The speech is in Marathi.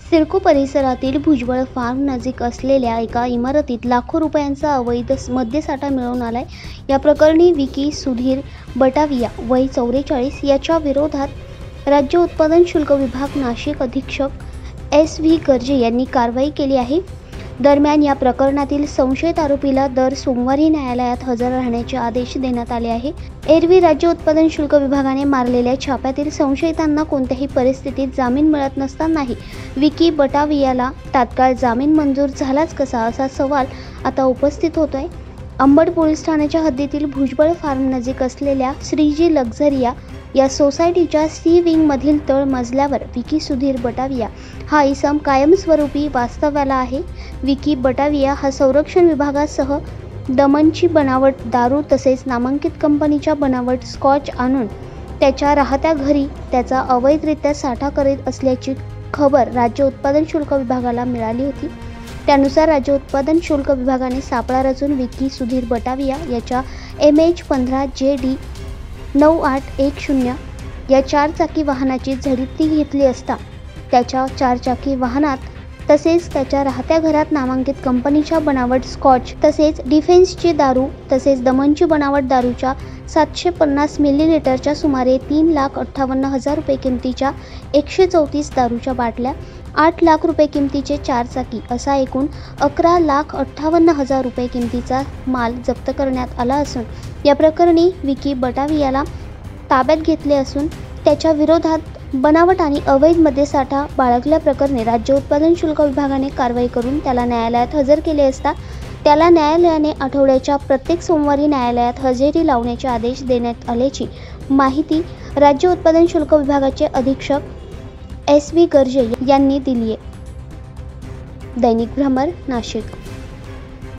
सिडको परिसरातील भुजबळ फार्म नजीक असलेल्या एका इमारतीत लाखो रुपयांचा अवैध मद्यसाठा मिळून आलाय। या प्रकरणी विकी सुधीर बटाविया वय 44 याच्या विरोधात राज्य उत्पादन शुल्क विभाग नाशिक अधीक्षक SV गर्जे यांनी कारवाई केली आहे। दरम्यान या प्रकरणातील संशयित आरोपीला दर सोमवारी न्यायालयात हजर राहण्याचे आदेश देण्यात आले आहे। एरवी राज्य उत्पादन शुल्क विभागाने मारलेल्या छाप्यातील संशयितांना कोणत्याही परिस्थितीत जामीन मिळत नसतानाही विकी बटावियाला तात्काळ जामीन मंजूर झालाच कसा, असा सवाल आता उपस्थित होतोय। अंबड पोलीस ठाण्याच्या हद्दीतील भुजबळ फार्म नजीक असलेल्या श्रीजी लक्झरिया या सोसायटीच्या C विंग मधील तळ मजल्यावर विकी सुधीर बटाविया हा इसम कायमस्वरूपी वास्तव्याला आहे। विकी बटाविया हा संरक्षण विभागासह दमनची बनावट दारू तसेच नामांकित कंपनीच्या बनावट स्कॉच आणून त्याच्या राहत्या घरी त्याचा अवैधरित्या साठा करीत असल्याची खबर राज्य उत्पादन शुल्क विभागाला मिळाली होती। त्यानुसार राज्य उत्पादन शुल्क विभागाने सापळा रचून विकी सुधीर बटाविया याच्या MH15JD 9810 या 4 चाकी वाहनाची झडती घेतली असता त्याच्या 4 चाकी वाहनात तसेच त्याच्या राहत्या घरात नामांकित कंपनीच्या बनावट स्कॉच तसेच डिफेन्सची दारू तसेच दमनची बनावट दारूच्या 750 मिलीलिटरच्या सुमारे 3,58,000 रुपये किमतीच्या 134 दारूच्या बाटल्या, 8 लाख रुपये किमतीचे 4 चाकी असा एकूण 11,58,000 रुपये किमतीचा माल जप्त करण्यात आला असून या प्रकरणी विकी बटावियाला ताब्यात घेतले असून त्याच्या विरोधात बनावट आणि अवैध मद्यसाठा बाळगल्याप्रकरणी राज्य उत्पादन शुल्क विभागाने कारवाई करून त्याला न्यायालयात हजर केले असता त्याला न्यायालयाने आठवड्याच्या प्रत्येक सोमवारी न्यायालयात हजेरी लावण्याचे आदेश देण्यात आल्याची माहिती राज्य उत्पादन शुल्क विभागाचे अधीक्षक SV गर्जे यांनी दिली आहे। दैनिक भ्रमर, नाशिक।